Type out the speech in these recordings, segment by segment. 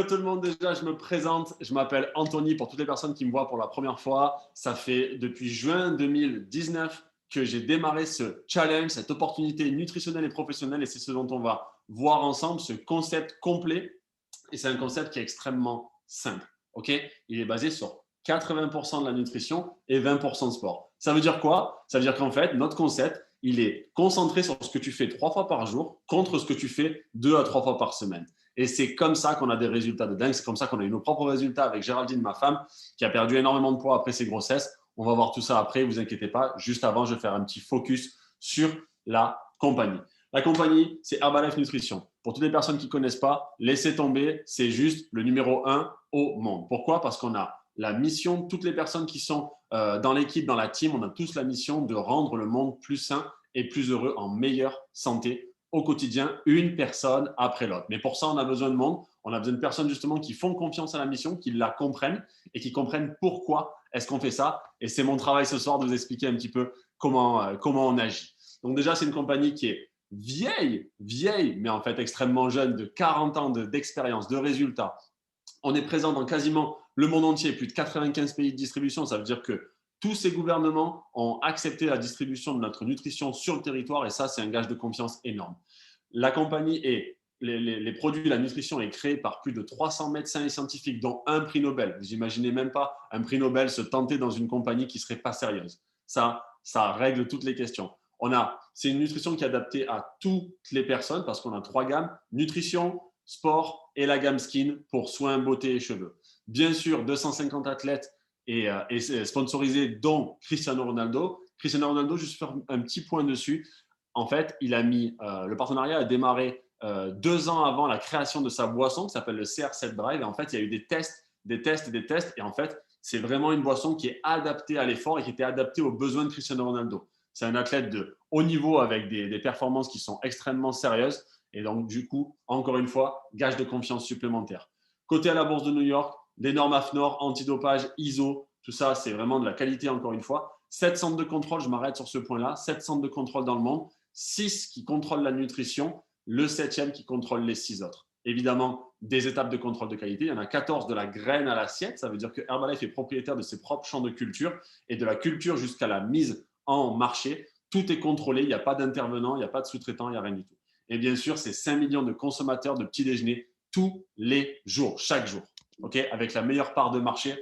Hello tout le monde, déjà je me présente, je m'appelle Anthony pour toutes les personnes qui me voient pour la première fois. Ça fait depuis juin 2019 que j'ai démarré ce challenge, cette opportunité nutritionnelle et professionnelle et c'est ce dont on va voir ensemble, ce concept complet. Et c'est un concept qui est extrêmement simple. Okay, il est basé sur 80% de la nutrition et 20% de sport. Ça veut dire quoi? Ça veut dire qu'en fait, notre concept, il est concentré sur ce que tu fais 3 fois par jour contre ce que tu fais 2 à 3 fois par semaine. Et c'est comme ça qu'on a des résultats de dingue. C'est comme ça qu'on a eu nos propres résultats avec Géraldine, ma femme, qui a perdu énormément de poids après ses grossesses. On va voir tout ça après, vous inquiétez pas. Juste avant, je vais faire un petit focus sur la compagnie. La compagnie, c'est Herbalife Nutrition. Pour toutes les personnes qui ne connaissent pas, laissez tomber, c'est juste le numéro 1 au monde. Pourquoi? Parce qu'on a la mission, toutes les personnes qui sont dans l'équipe, dans la team, on a tous la mission de rendre le monde plus sain et plus heureux, en meilleure santé au quotidien, une personne après l'autre. Mais pour ça, on a besoin de monde, on a besoin de personnes justement qui font confiance à la mission, qui la comprennent et qui comprennent pourquoi est-ce qu'on fait ça. Et c'est mon travail ce soir de vous expliquer un petit peu comment on agit. Donc déjà, c'est une compagnie qui est vieille, mais en fait extrêmement jeune, de 40 ans d'expérience, de résultats. On est présent dans quasiment le monde entier, plus de 95 pays de distribution. Ça veut dire que tous ces gouvernements ont accepté la distribution de notre nutrition sur le territoire et ça, c'est un gage de confiance énorme. La compagnie et les produits, la nutrition est créée par plus de 300 médecins et scientifiques, dont un prix Nobel. Vous imaginez même pas un prix Nobel se tenter dans une compagnie qui ne serait pas sérieuse. Ça règle toutes les questions. C'est une nutrition qui est adaptée à toutes les personnes parce qu'on a 3 gammes, nutrition, sport et la gamme skin pour soins, beauté et cheveux. Bien sûr, 250 athlètes et sponsorisés, dont Cristiano Ronaldo. Cristiano Ronaldo, juste faire un petit point dessus. En fait, le partenariat a démarré 2 ans avant la création de sa boisson qui s'appelle le CR7 Drive. Et en fait, il y a eu des tests. Et en fait, c'est vraiment une boisson qui est adaptée à l'effort et qui était adaptée aux besoins de Cristiano Ronaldo. C'est un athlète de haut niveau avec des performances qui sont extrêmement sérieuses. Et donc, du coup, encore une fois, gage de confiance supplémentaire. Côté à la bourse de New York, des normes AFNOR, antidopage, ISO, tout ça, c'est vraiment de la qualité, encore une fois. 7 centres de contrôle, je m'arrête sur ce point-là, 7 centres de contrôle dans le monde, 6 qui contrôlent la nutrition, le 7e qui contrôle les 6 autres. Évidemment, des étapes de contrôle de qualité. Il y en a 14 de la graine à l'assiette. Ça veut dire que Herbalife est propriétaire de ses propres champs de culture et de la culture jusqu'à la mise en marché. Tout est contrôlé, il n'y a pas d'intervenant, il n'y a pas de sous-traitant, il n'y a rien du tout. Et bien sûr, c'est 5 millions de consommateurs de petits déjeuners tous les jours, chaque jour, okay, avec la meilleure part de marché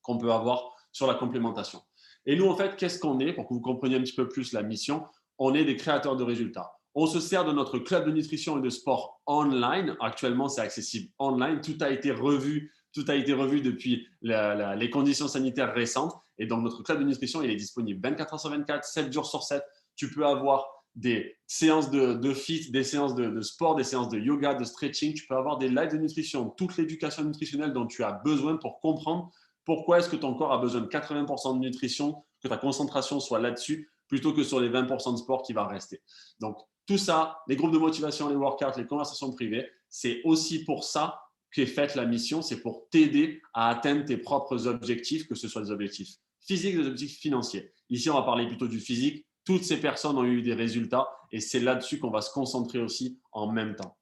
qu'on peut avoir sur la complémentation. Et nous, en fait, qu'est-ce qu'on est? Pour que vous compreniez un petit peu plus la mission, on est des créateurs de résultats. On se sert de notre club de nutrition et de sport online. Actuellement, c'est accessible online. Tout a été revu depuis les conditions sanitaires récentes. Et donc, notre club de nutrition, il est disponible 24 heures sur 24, 7 jours sur 7. Tu peux avoir des séances de fit, des séances de sport, des séances de yoga, de stretching. Tu peux avoir des lives de nutrition, toute l'éducation nutritionnelle dont tu as besoin pour comprendre pourquoi est-ce que ton corps a besoin de 80% de nutrition, que ta concentration soit là-dessus, plutôt que sur les 20% de sport qui va rester. Donc, tout ça, les groupes de motivation, les workouts, les conversations privées, c'est aussi pour ça qu'est faite la mission, c'est pour t'aider à atteindre tes propres objectifs, que ce soit des objectifs physiques, des objectifs financiers. Ici, on va parler plutôt du physique. Toutes ces personnes ont eu des résultats et c'est là-dessus qu'on va se concentrer aussi en même temps.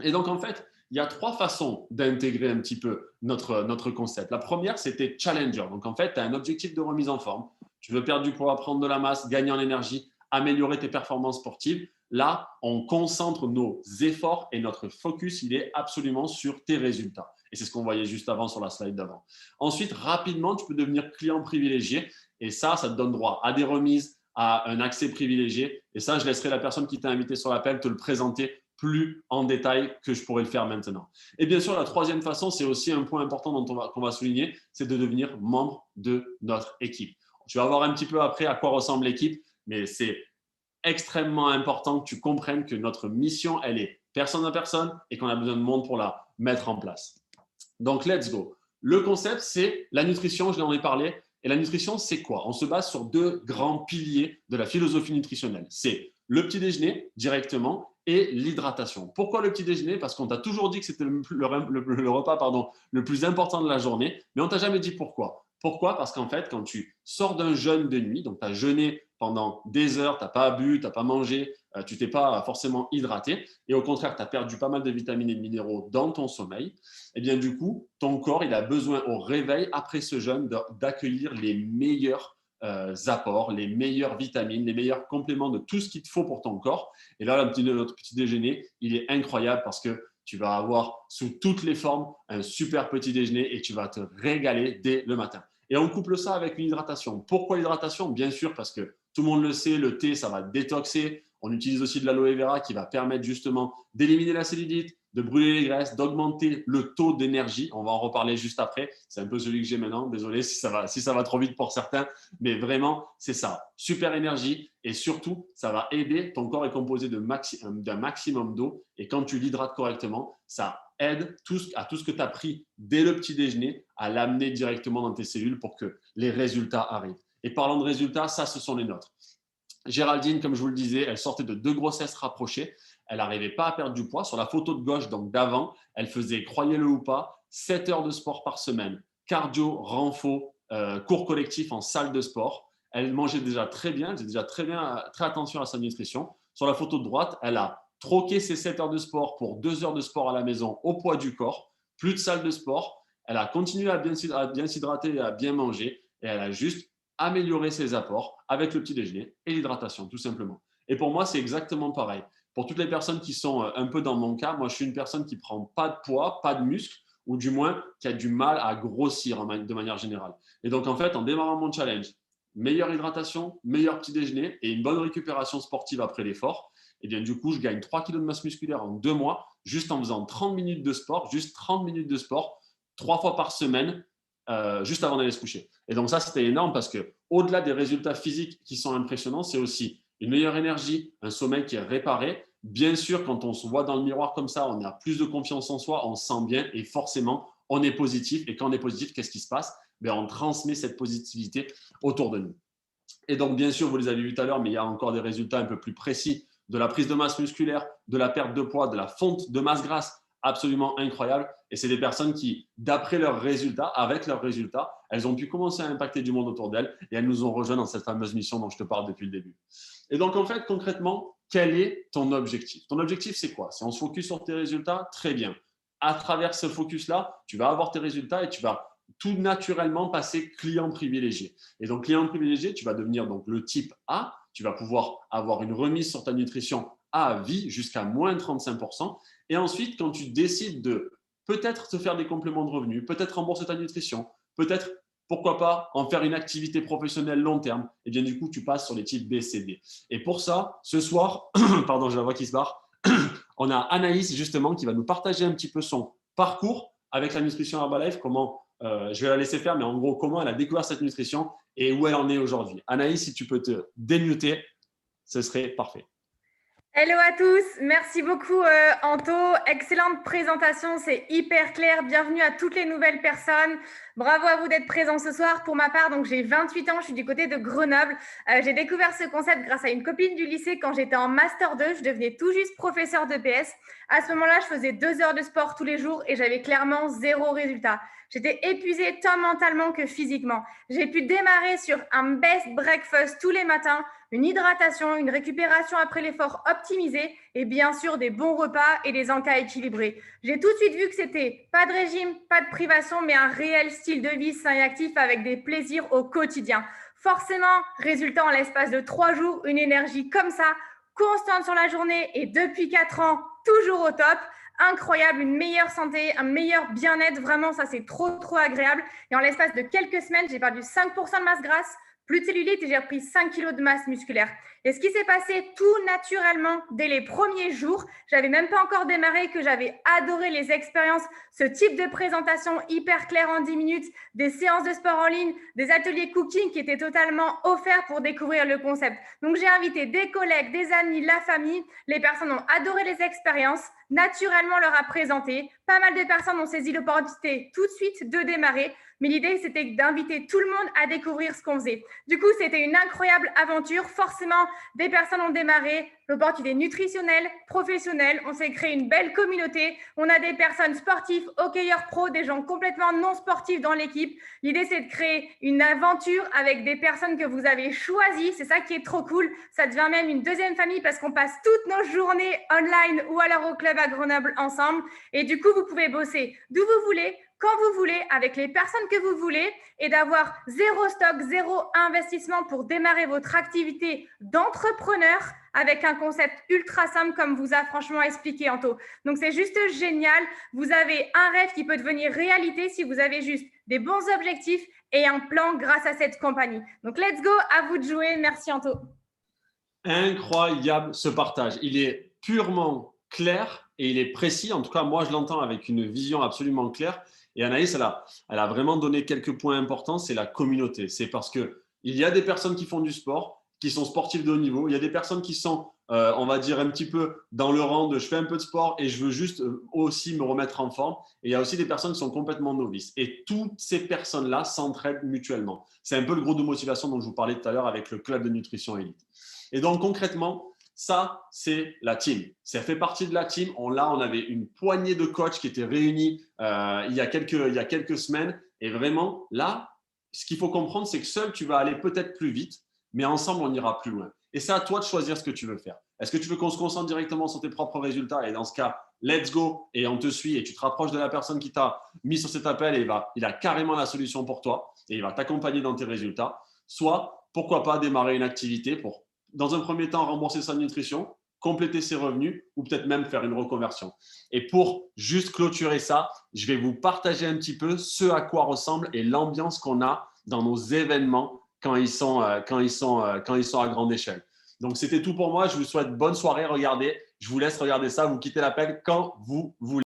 Et donc, en fait, il y a 3 façons d'intégrer un petit peu notre concept. La première, c'était Challenger. Donc, en fait, tu as un objectif de remise en forme. Tu veux perdre du poids, prendre de la masse, gagner en énergie, améliorer tes performances sportives. Là, on concentre nos efforts et notre focus, il est absolument sur tes résultats. Et c'est ce qu'on voyait juste avant sur la slide d'avant. Ensuite, rapidement, tu peux devenir client privilégié. Et ça te donne droit à des remises, à un accès privilégié. Et ça, je laisserai la personne qui t'a invité sur l'appel te le présenter plus en détail que je pourrais le faire maintenant. Et bien sûr, la 3e façon, c'est aussi un point important qu'on va souligner, c'est de devenir membre de notre équipe. Tu vas voir un petit peu après à quoi ressemble l'équipe, mais c'est extrêmement important que tu comprennes que notre mission, elle est personne à personne et qu'on a besoin de monde pour la mettre en place. Donc, let's go. Le concept, c'est la nutrition, je l'en ai parlé. Et la nutrition, c'est quoi? On se base sur 2 grands piliers de la philosophie nutritionnelle. C'est le petit déjeuner directement et l'hydratation. Pourquoi le petit déjeuner? Parce qu'on t'a toujours dit que c'était le repas le plus important de la journée, mais on t'a jamais dit pourquoi. Pourquoi? Parce qu'en fait, quand tu sors d'un jeûne de nuit, donc tu as jeûné pendant des heures, tu n'as pas bu, tu n'as pas mangé, tu t'es pas forcément hydraté, et au contraire, tu as perdu pas mal de vitamines et de minéraux dans ton sommeil, et bien du coup, ton corps, il a besoin au réveil, après ce jeûne, d'accueillir les meilleurs apports, les meilleures vitamines, les meilleurs compléments de tout ce qu'il te faut pour ton corps. Et là, notre petit déjeuner, il est incroyable parce que tu vas avoir sous toutes les formes un super petit déjeuner et tu vas te régaler dès le matin. Et on couple ça avec une hydratation. Pourquoi l'hydratation? Bien sûr, parce que tout le monde le sait, le thé, ça va détoxer. On utilise aussi de l'aloe vera qui va permettre justement d'éliminer la cellulite, de brûler les graisses, d'augmenter le taux d'énergie. On va en reparler juste après. C'est un peu celui que j'ai maintenant. Désolé si ça va trop vite pour certains. Mais vraiment, c'est ça. Super énergie. Et surtout, ça va aider. Ton corps est composé d'un maximum d'eau. Et quand tu l'hydrates correctement, ça aide à tout ce que tu as pris dès le petit déjeuner à l'amener directement dans tes cellules pour que les résultats arrivent. Et parlant de résultats, ça, ce sont les nôtres. Géraldine, comme je vous le disais, elle sortait de 2 grossesses rapprochées. Elle n'arrivait pas à perdre du poids. Sur la photo de gauche, donc d'avant, elle faisait, croyez-le ou pas, 7 heures de sport par semaine. Cardio, renfo, cours collectif en salle de sport. Elle mangeait déjà très bien, elle faisait déjà très attention à sa nutrition. Sur la photo de droite, elle a troqué ses 7 heures de sport pour 2 heures de sport à la maison au poids du corps. Plus de salle de sport. Elle a continué à bien s'hydrater et à bien manger. Et elle a juste amélioré ses apports avec le petit déjeuner et l'hydratation, tout simplement. Et pour moi, c'est exactement pareil. Pour toutes les personnes qui sont un peu dans mon cas, moi, je suis une personne qui ne prend pas de poids, pas de muscle, ou du moins qui a du mal à grossir de manière générale. Et donc, en fait, en démarrant mon challenge, meilleure hydratation, meilleur petit déjeuner et une bonne récupération sportive après l'effort, et bien du coup, je gagne 3 kg de masse musculaire en 2 mois, juste en faisant 30 minutes de sport, juste 30 minutes de sport, 3 fois par semaine, juste avant d'aller se coucher. Et donc ça, c'était énorme parce que au-delà des résultats physiques qui sont impressionnants, c'est aussi une meilleure énergie, un sommeil qui est réparé. Bien sûr, quand on se voit dans le miroir comme ça, on a plus de confiance en soi, on se sent bien et forcément, on est positif. Et quand on est positif, qu'est-ce qui se passe? On transmet cette positivité autour de nous. Et donc, bien sûr, vous les avez vus tout à l'heure, mais il y a encore des résultats un peu plus précis de la prise de masse musculaire, de la perte de poids, de la fonte de masse grasse, absolument incroyable. Et c'est des personnes qui, d'après leurs résultats, avec leurs résultats, elles ont pu commencer à impacter du monde autour d'elles et elles nous ont rejoints dans cette fameuse mission dont je te parle depuis le début. Et donc, en fait, concrètement, quel est ton objectif? Ton objectif, c'est quoi? Si on se focus sur tes résultats, très bien. À travers ce focus-là, tu vas avoir tes résultats et tu vas tout naturellement passer client privilégié. Et donc, client privilégié, tu vas devenir donc le type A. Tu vas pouvoir avoir une remise sur ta nutrition à vie jusqu'à moins 35%. Et ensuite, quand tu décides de peut-être te faire des compléments de revenus, peut-être rembourser ta nutrition, peut-être, pourquoi pas, en faire une activité professionnelle long terme, et bien du coup, tu passes sur les types B, C, D. Et pour ça, ce soir, pardon, j'ai la voix qui se barre, on a Anaïs justement qui va nous partager un petit peu son parcours avec la nutrition Herbalife, comment je vais la laisser faire, mais en gros, comment elle a découvert cette nutrition et où elle en est aujourd'hui. Anaïs, si tu peux te démuter, ce serait parfait. Hello à tous, merci beaucoup Anto, excellente présentation, c'est hyper clair, bienvenue à toutes les nouvelles personnes, bravo à vous d'être présents ce soir. Pour ma part, donc j'ai 28 ans, je suis du côté de Grenoble, j'ai découvert ce concept grâce à une copine du lycée quand j'étais en Master 2, je devenais tout juste professeur de PS. À ce moment-là, je faisais 2 heures de sport tous les jours et j'avais clairement zéro résultat. J'étais épuisée tant mentalement que physiquement. J'ai pu démarrer sur un best breakfast tous les matins, une hydratation, une récupération après l'effort optimisée et bien sûr des bons repas et des encas équilibrés. J'ai tout de suite vu que c'était pas de régime, pas de privation, mais un réel style de vie sain et actif avec des plaisirs au quotidien. Forcément, résultat en l'espace de 3 jours, une énergie comme ça, constante sur la journée et depuis 4 ans, toujours au top. Incroyable, une meilleure santé, un meilleur bien-être, vraiment ça c'est trop agréable. Et en l'espace de quelques semaines, j'ai perdu 5% de masse grasse, plus de cellulite et j'ai repris 5 kilos de masse musculaire. Et ce qui s'est passé tout naturellement dès les premiers jours, j'avais même pas encore démarré que j'avais adoré les expériences, ce type de présentation hyper claire en 10 minutes, des séances de sport en ligne, des ateliers cooking qui étaient totalement offerts pour découvrir le concept. Donc j'ai invité des collègues, des amis, la famille, les personnes ont adoré les expériences, naturellement leur a présenté, pas mal de personnes ont saisi l'opportunité tout de suite de démarrer. Mais l'idée, c'était d'inviter tout le monde à découvrir ce qu'on faisait. Du coup, c'était une incroyable aventure. Forcément, des personnes ont démarré l'opportunité nutritionnelle, professionnelle. On s'est créé une belle communauté. On a des personnes sportives, hockeyeurs pro, des gens complètement non sportifs dans l'équipe. L'idée, c'est de créer une aventure avec des personnes que vous avez choisies. C'est ça qui est trop cool. Ça devient même une deuxième famille parce qu'on passe toutes nos journées online ou alors au club à Grenoble ensemble. Et du coup, vous pouvez bosser d'où vous voulez, quand vous voulez, avec les personnes que vous voulez et d'avoir zéro stock, zéro investissement pour démarrer votre activité d'entrepreneur avec un concept ultra simple comme vous a franchement expliqué Anto. Donc, c'est juste génial. Vous avez un rêve qui peut devenir réalité si vous avez juste des bons objectifs et un plan grâce à cette compagnie. Donc, let's go, à vous de jouer. Merci Anto. Incroyable ce partage. Il est purement clair et il est précis. En tout cas, moi, je l'entends avec une vision absolument claire. Et Anaïs, elle a vraiment donné quelques points importants. C'est la communauté. C'est parce qu'il y a des personnes qui font du sport, qui sont sportifs de haut niveau. Il y a des personnes qui sont, on va dire, un petit peu dans le rang de je fais un peu de sport et je veux juste aussi me remettre en forme. Et il y a aussi des personnes qui sont complètement novices. Et toutes ces personnes-là s'entraident mutuellement. C'est un peu le gros de motivation dont je vous parlais tout à l'heure avec le club de nutrition élite. Et donc, concrètement, ça, c'est la team. Ça fait partie de la team. On avait une poignée de coachs qui étaient réunis il y a quelques semaines. Et vraiment, là, ce qu'il faut comprendre, c'est que seul, tu vas aller peut-être plus vite, mais ensemble, on ira plus loin. Et c'est à toi de choisir ce que tu veux faire. Est-ce que tu veux qu'on se concentre directement sur tes propres résultats? Et dans ce cas, let's go, et on te suit, et tu te rapproches de la personne qui t'a mis sur cet appel, et il a carrément la solution pour toi, et il va t'accompagner dans tes résultats. Soit, pourquoi pas démarrer une activité pour, dans un premier temps, rembourser sa nutrition, compléter ses revenus ou peut-être même faire une reconversion. Et pour juste clôturer ça, je vais vous partager un petit peu ce à quoi ressemble et l'ambiance qu'on a dans nos événements quand ils sont à grande échelle. Donc, c'était tout pour moi. Je vous souhaite bonne soirée. Regardez, je vous laisse regarder ça. Vous quittez l'appel quand vous voulez.